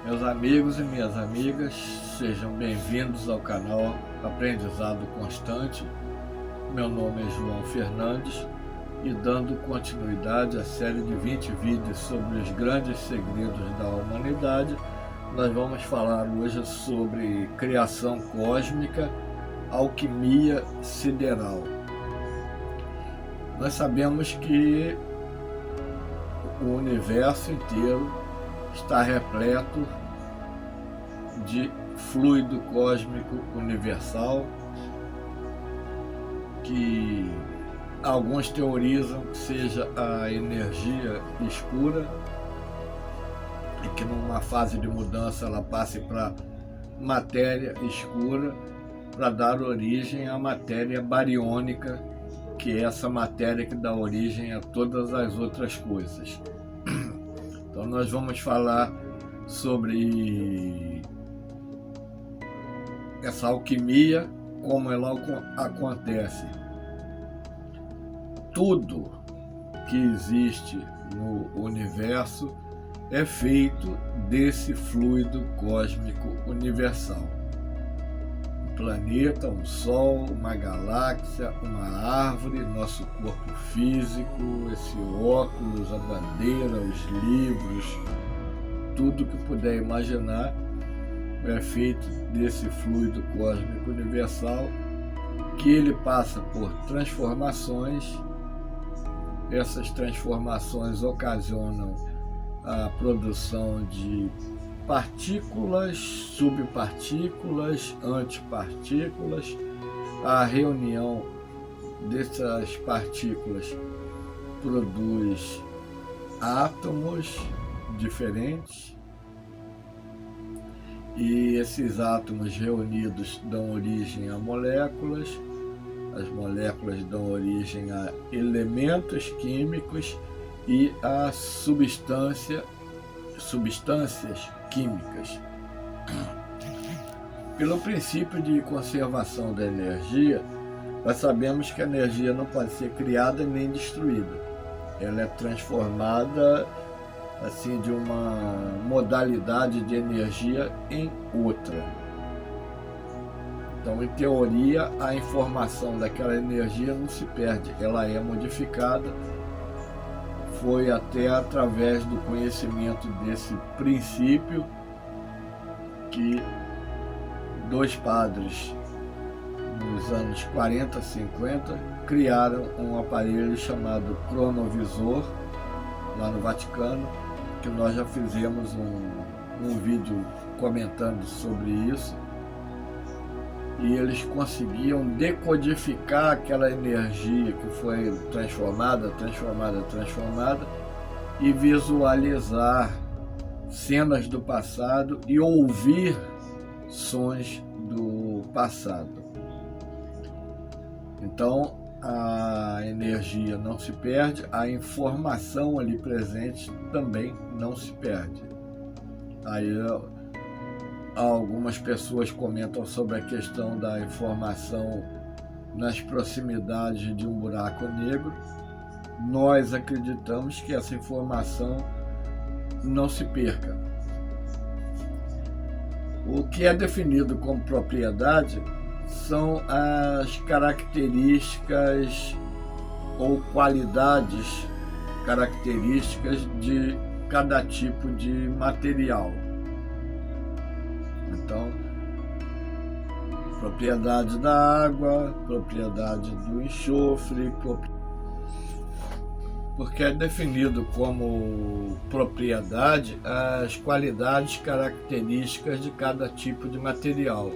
Meus amigos e minhas amigas, sejam bem-vindos ao canal Aprendizado Constante. Meu nome é João Fernandes e, dando continuidade à série de 20 vídeos sobre os grandes segredos da humanidade, nós vamos falar hoje sobre criação cósmica, alquimia sideral. Nós sabemos que o universo inteiro está repleto de fluido cósmico universal, que alguns teorizam que seja a energia escura e que numa fase de mudança ela passe para matéria escura para dar origem à matéria bariônica, que é essa matéria que dá origem a todas as outras coisas. Então nós vamos falar sobre essa alquimia, como ela acontece. Tudo que existe no universo é feito desse fluido cósmico universal. Um planeta, um sol, uma galáxia, uma árvore, nosso corpo físico, esse óculos, a bandeira, os livros, tudo que puder imaginar é feito desse fluido cósmico universal, que ele passa por transformações. Essas transformações ocasionam a produção de partículas, subpartículas, antipartículas. A reunião dessas partículas produz átomos diferentes, e esses átomos reunidos dão origem a moléculas. As moléculas dão origem a elementos químicos e a substâncias químicas. Pelo princípio de conservação da energia, nós sabemos que a energia não pode ser criada nem destruída. Ela é transformada assim de uma modalidade de energia em outra. Então, em teoria, a informação daquela energia não se perde, ela é modificada. Foi até através do conhecimento desse princípio que dois padres, nos anos 40, 50, criaram um aparelho chamado cronovisor, lá no Vaticano, que nós já fizemos um vídeo comentando sobre isso. E eles conseguiam decodificar aquela energia que foi transformada e visualizar cenas do passado e ouvir sons do passado. Então a energia não se perde, a informação ali presente também não se perde. Aí algumas pessoas comentam sobre a questão da informação nas proximidades de um buraco negro. Nós acreditamos que essa informação não se perca. O que é definido como propriedade são as características ou qualidades características de cada tipo de material. Então, propriedade da água, propriedade do enxofre, porque é definido como propriedade as qualidades características de cada tipo de material.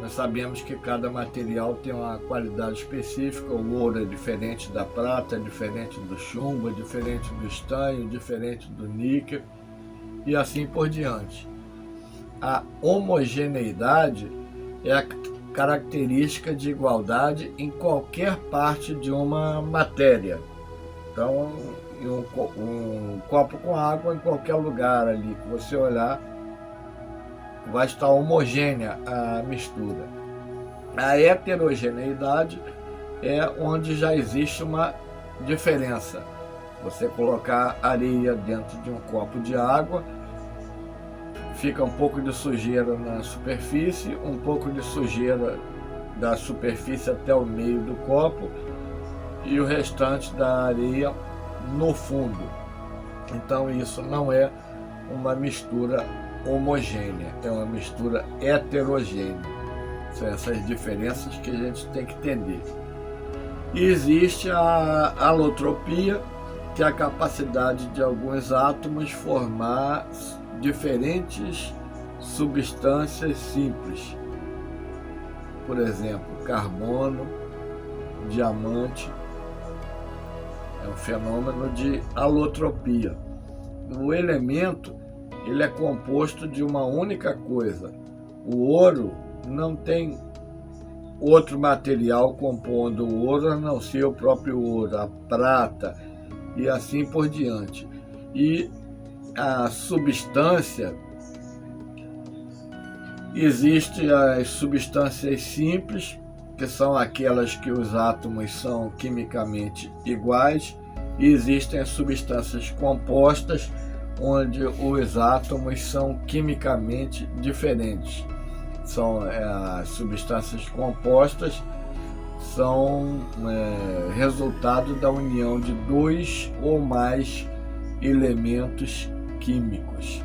Nós sabemos que cada material tem uma qualidade específica. O ouro é diferente da prata, é diferente do chumbo, é diferente do estanho, diferente do níquel e assim por diante. A homogeneidade é a característica de igualdade em qualquer parte de uma matéria. Então, um copo com água em qualquer lugar ali que você olhar, vai estar homogênea a mistura. A heterogeneidade é onde já existe uma diferença. Você colocar areia dentro de um copo de água fica um pouco de sujeira na superfície, um pouco de sujeira da superfície até o meio do copo e o restante da areia no fundo. Então isso não é uma mistura homogênea, é uma mistura heterogênea. São essas diferenças que a gente tem que entender. E existe a alotropia, que é a capacidade de alguns átomos formar diferentes substâncias simples. Por exemplo, carbono, diamante. É um fenômeno de alotropia. O elemento, ele é composto de uma única coisa. O ouro não tem outro material compondo o ouro a não ser o próprio ouro, a prata e assim por diante. E a substância, existem as substâncias simples, que são aquelas que os átomos são quimicamente iguais, e existem as substâncias compostas, onde os átomos são quimicamente diferentes. São as substâncias compostas, são resultado da união de dois ou mais elementos químicos.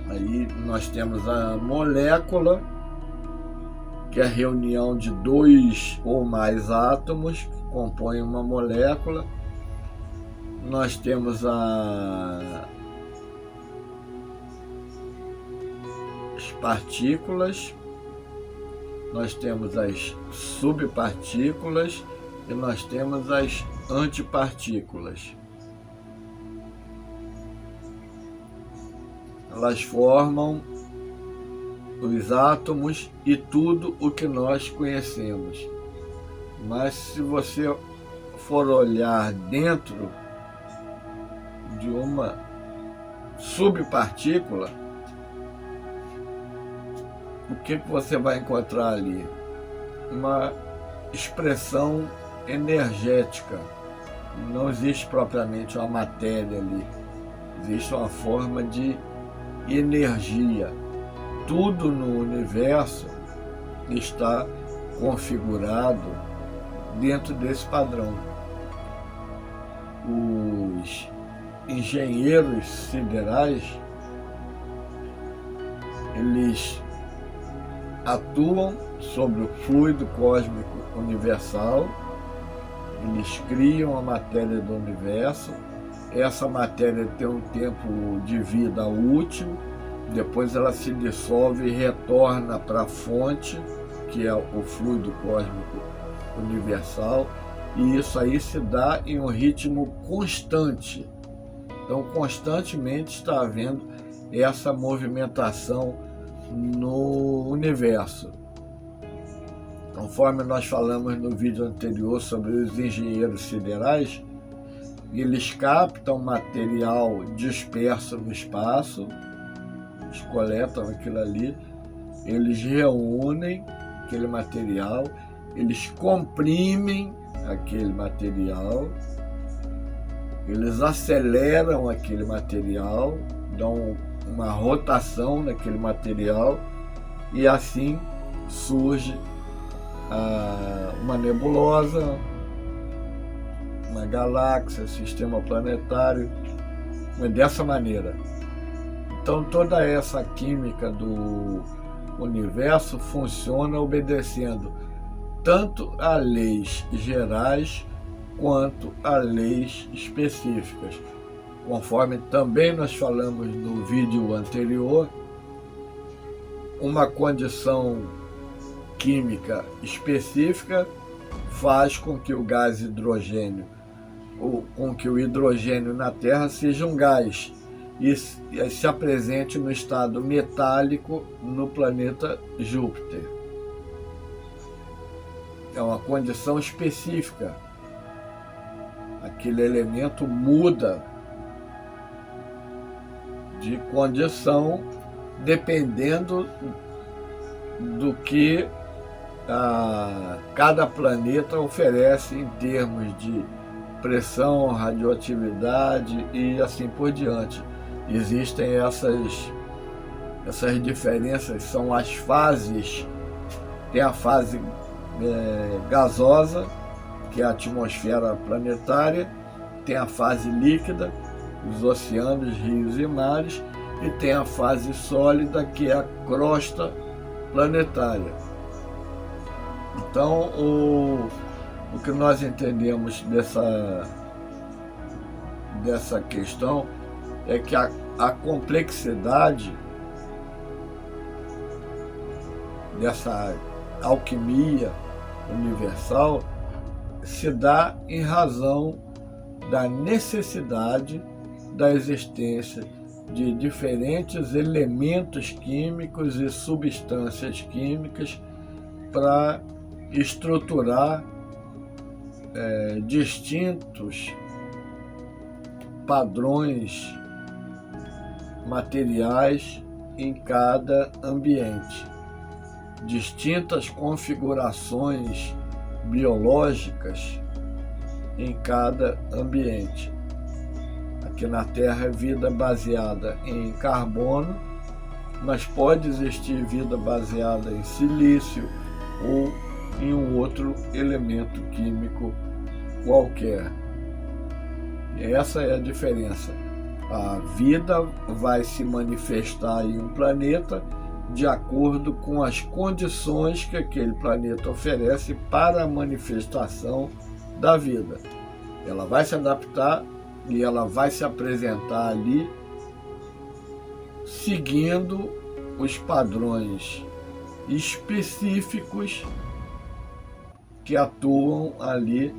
Aí nós temos a molécula, que é a reunião de dois ou mais átomos que compõem uma molécula. Nós temos as partículas, nós temos as subpartículas e nós temos as antipartículas. Elas formam os átomos e tudo o que nós conhecemos. Mas se você for olhar dentro de uma subpartícula, o que você vai encontrar ali? Uma expressão energética. Não existe propriamente uma matéria ali. Existe uma forma de energia. Tudo no universo está configurado dentro desse padrão. Os engenheiros siderais, eles atuam sobre o fluido cósmico universal, eles criam a matéria do universo. Essa matéria tem um tempo de vida útil, depois ela se dissolve e retorna para a fonte, que é o fluido cósmico universal, e isso aí se dá em um ritmo constante. Então, constantemente está havendo essa movimentação no universo. Conforme nós falamos no vídeo anterior sobre os engenheiros siderais, eles captam material disperso no espaço, eles coletam aquilo ali, eles reúnem aquele material, eles comprimem aquele material, eles aceleram aquele material, dão uma rotação naquele material e assim surge uma nebulosa, uma galáxia, sistema planetário, dessa maneira. Então toda essa química do universo funciona obedecendo tanto a leis gerais quanto a leis específicas. Conforme também nós falamos no vídeo anterior, uma condição química específica faz com que o gás hidrogênio, ou com que o hidrogênio na Terra seja um gás e se apresente no estado metálico no planeta Júpiter. É uma condição específica. Aquele elemento muda de condição dependendo do que cada planeta oferece em termos de pressão, radioatividade e assim por diante. Existem essas Essas diferenças são as fases. Tem a fase gasosa, que é a atmosfera planetária, tem a fase líquida, os oceanos, rios e mares, e tem a fase sólida, que é a crosta planetária. Então, o que nós entendemos dessa questão é que a complexidade dessa alquimia universal se dá em razão da necessidade da existência de diferentes elementos químicos e substâncias químicas para estruturar distintos padrões materiais em cada ambiente, distintas configurações biológicas em cada ambiente. Aqui na Terra é vida baseada em carbono, mas pode existir vida baseada em silício ou em um outro elemento químico qualquer. E essa é a diferença. A vida vai se manifestar em um planeta de acordo com as condições que aquele planeta oferece para a manifestação da vida. Ela vai se adaptar e ela vai se apresentar ali seguindo os padrões específicos que atuam ali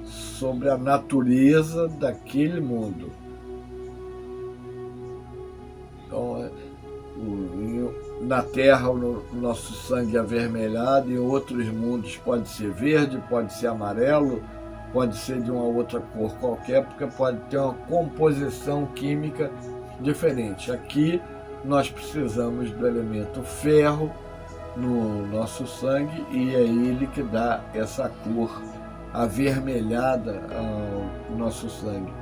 sobre a natureza daquele mundo. Então, na Terra o nosso sangue é avermelhado, em outros mundos pode ser verde, pode ser amarelo, pode ser de uma outra cor qualquer, porque pode ter uma composição química diferente. Aqui nós precisamos do elemento ferro no nosso sangue e é ele que dá essa cor avermelhada ao nosso sangue.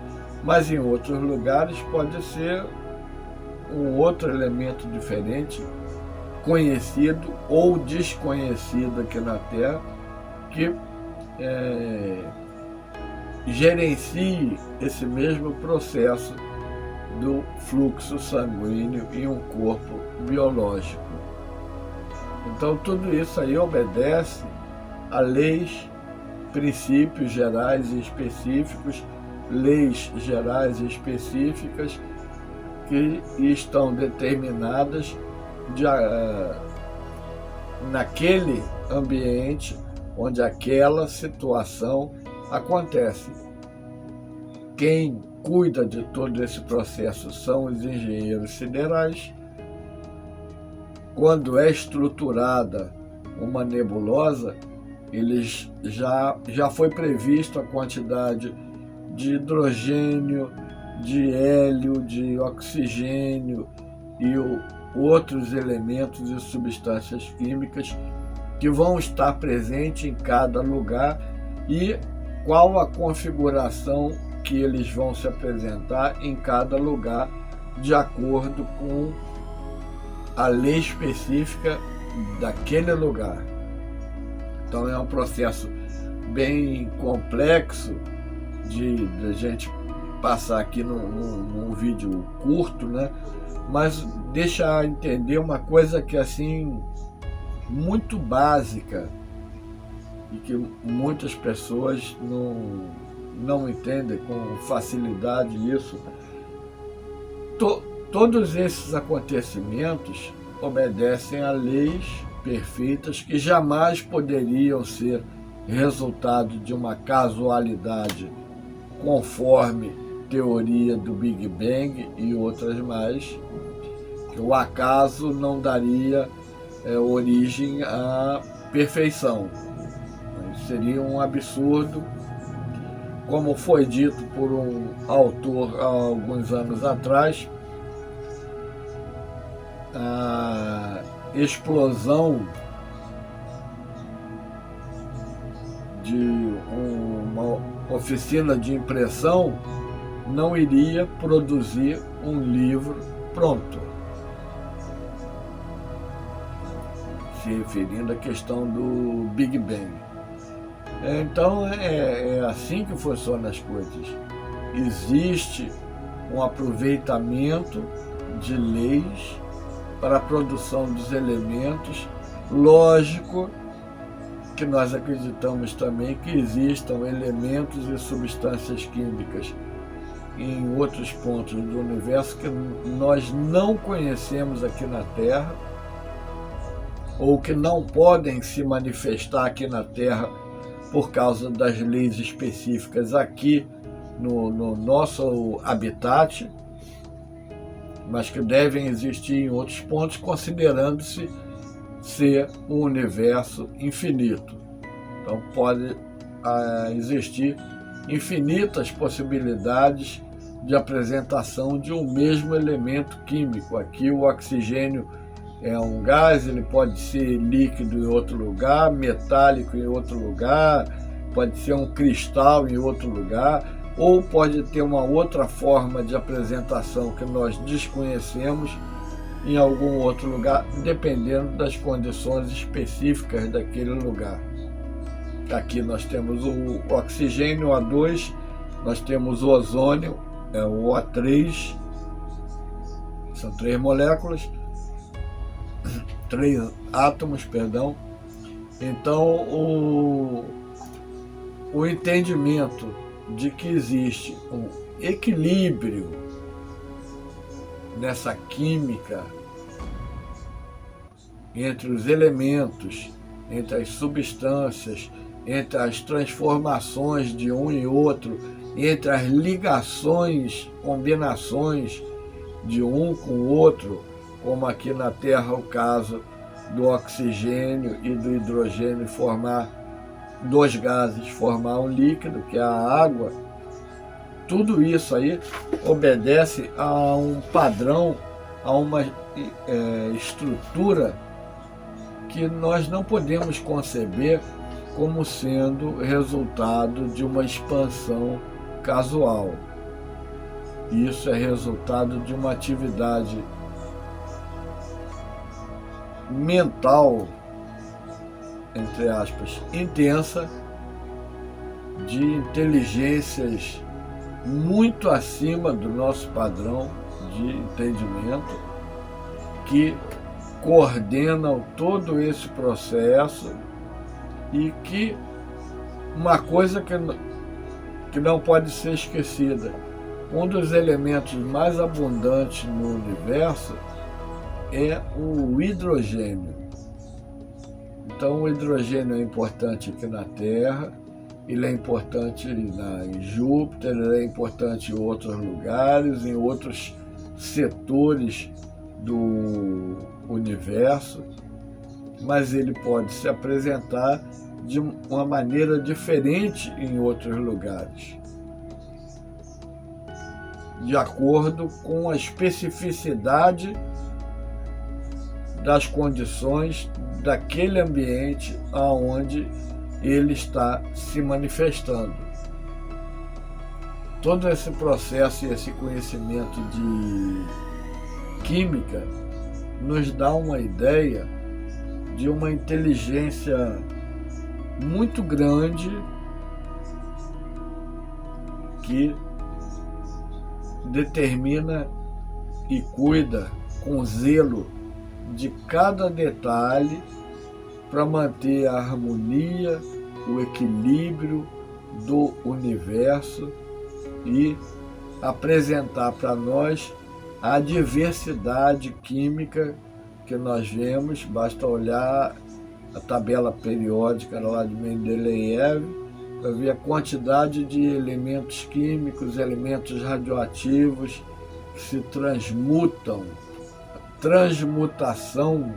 Mas em outros lugares pode ser um outro elemento diferente, conhecido ou desconhecido aqui na Terra, que gerencie esse mesmo processo do fluxo sanguíneo em um corpo biológico. Então tudo isso aí obedece a leis, princípios gerais e específicos, leis gerais e específicas que estão determinadas naquele ambiente onde aquela situação acontece. Quem cuida de todo esse processo são os engenheiros siderais. Quando é estruturada uma nebulosa, eles já foi previsto a quantidade de hidrogênio, de hélio, de oxigênio e outros elementos e substâncias químicas que vão estar presentes em cada lugar e qual a configuração que eles vão se apresentar em cada lugar de acordo com a lei específica daquele lugar. Então é um processo bem complexo de a gente passar aqui num vídeo curto, né? Mas deixa entender uma coisa que assim muito básica e que muitas pessoas não entendem com facilidade isso. Todos esses acontecimentos obedecem a leis perfeitas que jamais poderiam ser resultado de uma casualidade, conforme teoria do Big Bang e outras mais, que o acaso não daria origem à perfeição. Seria um absurdo, como foi dito por um autor há alguns anos atrás. A explosão de uma oficina de impressão não iria produzir um livro pronto. se referindo à questão do Big Bang. Então é assim que funcionam as coisas. Existe um aproveitamento de leis para a produção dos elementos. Lógico que nós acreditamos também que existam elementos e substâncias químicas em outros pontos do universo que nós não conhecemos aqui na Terra, ou que não podem se manifestar aqui na Terra por causa das leis específicas aqui no nosso habitat, mas que devem existir em outros pontos, considerando-se ser um universo infinito. Então pode existir infinitas possibilidades de apresentação de um mesmo elemento químico. Aqui o oxigênio é um gás, ele pode ser líquido em outro lugar, metálico em outro lugar, pode ser um cristal em outro lugar, ou pode ter uma outra forma de apresentação que nós desconhecemos em algum outro lugar, dependendo das condições específicas daquele lugar. Aqui nós temos o oxigênio, o O2, nós temos o ozônio, o O3, são 3 moléculas, 3 átomos, perdão. Então o entendimento de que existe um equilíbrio nessa química entre os elementos, entre as substâncias, entre as transformações de um e outro, entre as ligações, combinações de um com o outro, como aqui na Terra o caso do oxigênio e do hidrogênio formar 2 gases, formar um líquido, que é a água. Tudo isso aí obedece a um padrão, a uma estrutura que nós não podemos conceber como sendo resultado de uma expansão casual. Isso é resultado de uma atividade mental, entre aspas, intensa, de inteligências muito acima do nosso padrão de entendimento, que coordenam todo esse processo, e que uma coisa que não pode ser esquecida: um dos elementos mais abundantes no universo é o hidrogênio. Então o hidrogênio é importante aqui na Terra, ele é importante em Júpiter, ele é importante em outros lugares, em outros setores do universo, mas ele pode se apresentar de uma maneira diferente em outros lugares, de acordo com a especificidade das condições daquele ambiente aonde ele está se manifestando. Todo esse processo e esse conhecimento de química nos dá uma ideia de uma inteligência muito grande que determina e cuida com zelo de cada detalhe para manter a harmonia, o equilíbrio do universo e apresentar para nós a diversidade química que nós vemos. Basta olhar a tabela periódica lá de Mendeleev para ver a quantidade de elementos químicos, elementos radioativos que se transmutam. Transmutação,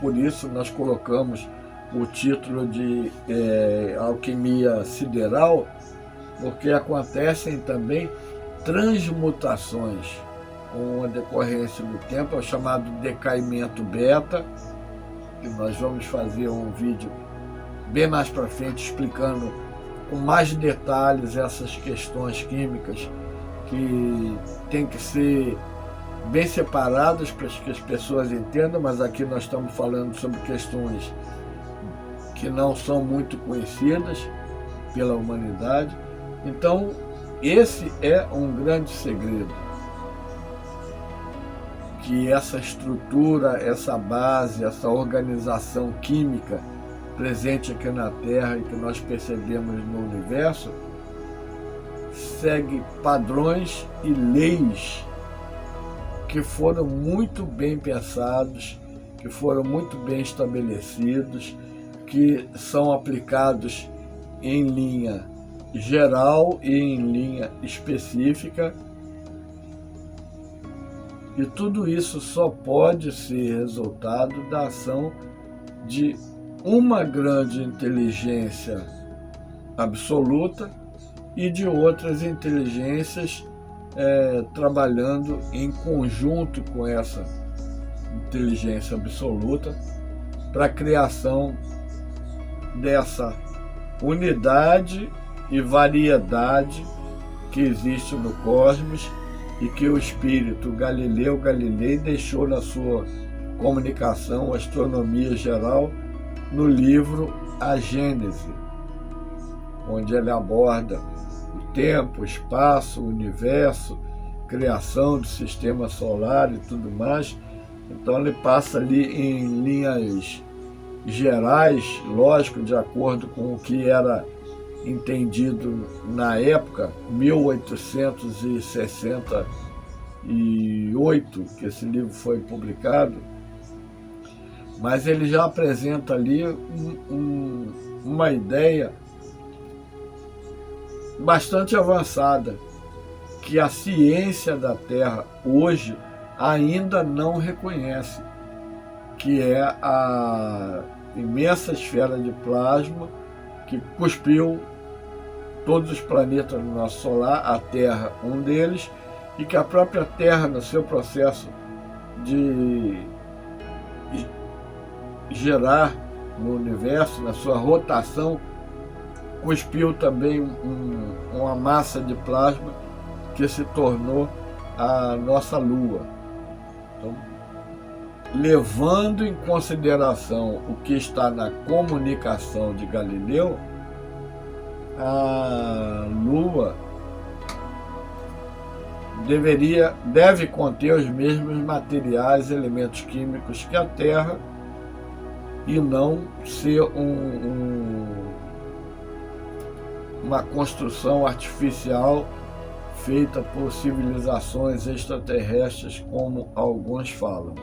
por isso nós colocamos o título de alquimia sideral, porque acontecem também transmutações com a decorrência do tempo, é o chamado decaimento beta, que nós vamos fazer um vídeo bem mais para frente explicando com mais detalhes essas questões químicas que tem que ser bem separadas para que as pessoas entendam, mas aqui nós estamos falando sobre questões que não são muito conhecidas pela humanidade. Então, esse é um grande segredo, que essa estrutura, essa base, essa organização química presente aqui na Terra e que nós percebemos no universo, segue padrões e leis que foram muito bem pensados, que foram muito bem estabelecidos, que são aplicados em linha geral e em linha específica. E tudo isso só pode ser resultado da ação de uma grande inteligência absoluta e de outras inteligências trabalhando em conjunto com essa inteligência absoluta para a criação dessa unidade e variedade que existe no cosmos e que o espírito Galileu Galilei deixou na sua comunicação Astronomia Geral no livro A Gênese, onde ele aborda o tempo, o espaço, o universo, criação do sistema solar e tudo mais. Então ele passa ali em linhas gerais, lógico, de acordo com o que era entendido na época, 1868, que esse livro foi publicado, mas ele já apresenta ali uma ideia bastante avançada, que a ciência da Terra hoje ainda não reconhece, que é a imensa esfera de plasma que cuspiu todos os planetas do nosso solar, a Terra um deles, e que a própria Terra, no seu processo de girar no universo, na sua rotação, cuspiu também uma massa de plasma que se tornou a nossa Lua. Então, levando em consideração o que está na comunicação de Galileu, a Lua deve conter os mesmos materiais, elementos químicos que a Terra, e não ser uma construção artificial feita por civilizações extraterrestres, como alguns falam.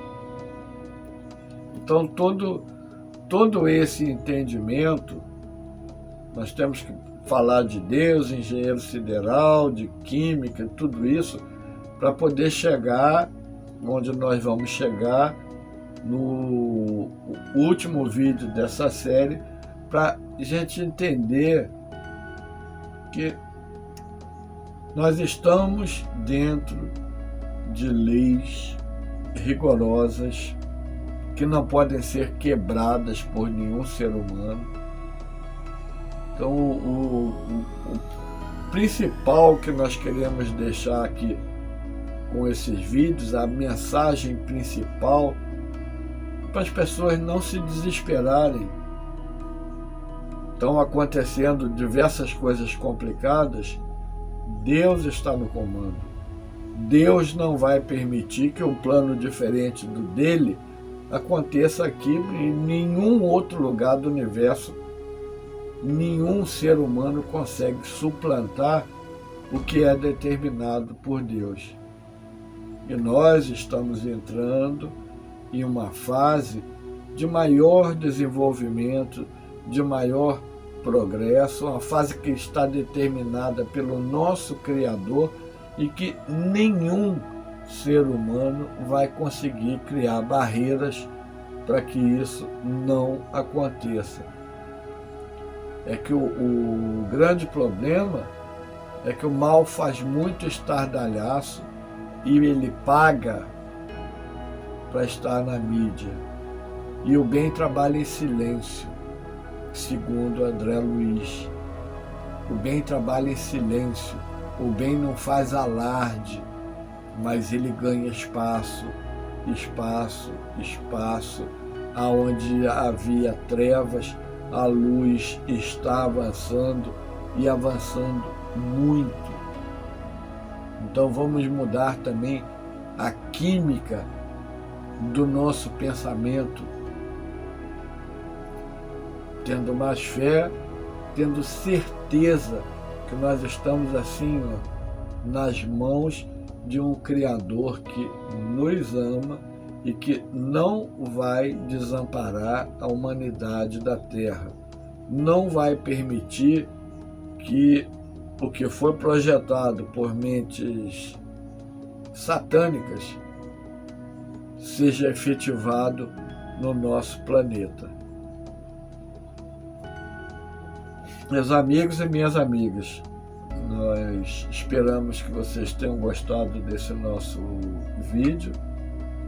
Então, todo esse entendimento, nós temos que falar de Deus, engenheiro sideral, de química, tudo isso, para poder chegar onde nós vamos chegar no último vídeo dessa série, para a gente entender que nós estamos dentro de leis rigorosas que não podem ser quebradas por nenhum ser humano. Então, o principal que nós queremos deixar aqui com esses vídeos, a mensagem principal, para as pessoas não se desesperarem. Estão acontecendo diversas coisas complicadas. Deus está no comando. Deus não vai permitir que um plano diferente do dele aconteça aqui em nenhum outro lugar do universo. Nenhum ser humano consegue suplantar o que é determinado por Deus. E nós estamos entrando em uma fase de maior desenvolvimento, de maior progresso, uma fase que está determinada pelo nosso Criador e que nenhum ser humano vai conseguir criar barreiras para que isso não aconteça. É que o grande problema é que o mal faz muito estardalhaço e ele paga para estar na mídia. E o bem trabalha em silêncio, segundo André Luiz. O bem trabalha em silêncio, o bem não faz alarde, mas ele ganha espaço, aonde havia trevas, a luz está avançando e avançando muito. Então vamos mudar também a química do nosso pensamento, tendo mais fé, tendo certeza que nós estamos assim, nas mãos de um Criador que nos ama e que não vai desamparar a humanidade da Terra. Não vai permitir que o que foi projetado por mentes satânicas seja efetivado no nosso planeta. Meus amigos e minhas amigas, nós esperamos que vocês tenham gostado desse nosso vídeo.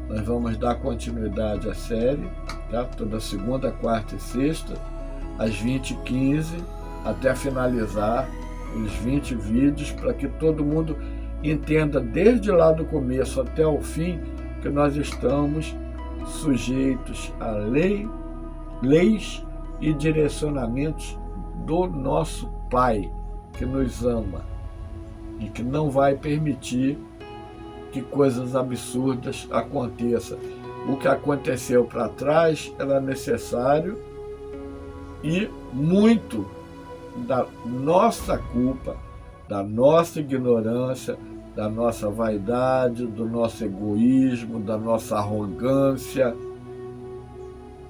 Nós vamos dar continuidade à série, tá? Toda segunda, quarta e sexta, às 20h15, até finalizar os 20 vídeos, para que todo mundo entenda desde lá do começo até o fim que nós estamos sujeitos a leis e direcionamentos do nosso Pai, que nos ama e que não vai permitir que coisas absurdas aconteçam. O que aconteceu para trás era necessário e muito da nossa culpa, da nossa ignorância, da nossa vaidade, do nosso egoísmo, da nossa arrogância.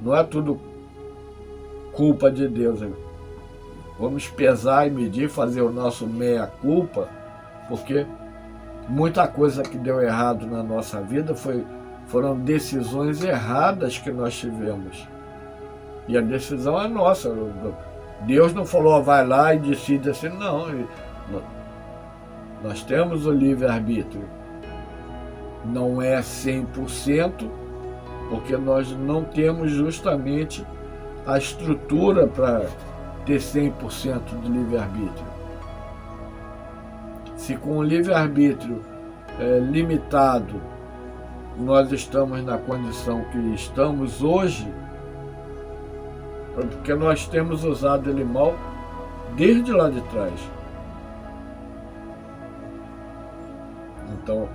Não é tudo culpa de Deus. Vamos pesar e medir, fazer o nosso meia-culpa, porque muita coisa que deu errado na nossa vida foram decisões erradas que nós tivemos. E a decisão é nossa. Deus não falou, vai lá e decide assim, não. Nós temos o livre-arbítrio. Não é 100%, porque nós não temos justamente a estrutura para ter 100% de livre-arbítrio. Se com o livre-arbítrio limitado nós estamos na condição que estamos hoje, porque nós temos usado ele mal desde lá de trás. Então,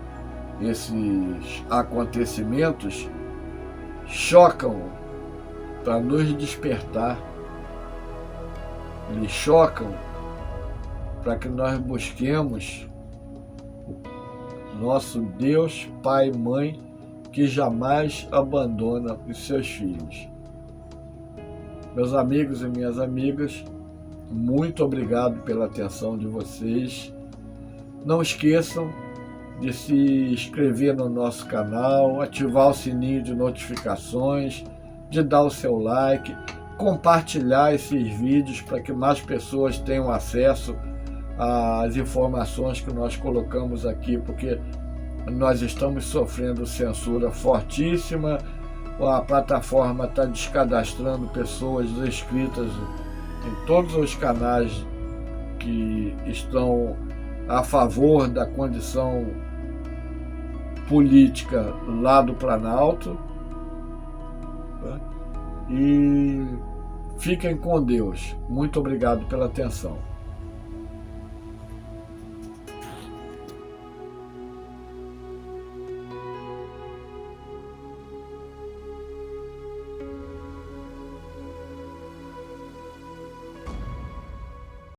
esses acontecimentos chocam para nos despertar. Eles chocam para que nós busquemos o nosso Deus, Pai e Mãe, que jamais abandona os seus filhos. Meus amigos e minhas amigas, muito obrigado pela atenção de vocês. Não esqueçam de se inscrever no nosso canal, ativar o sininho de notificações, de dar o seu like, compartilhar esses vídeos para que mais pessoas tenham acesso às informações que nós colocamos aqui, porque nós estamos sofrendo censura fortíssima. A plataforma está descadastrando pessoas inscritas em todos os canais que estão a favor da condição política lá do Planalto. E fiquem com Deus. Muito obrigado pela atenção.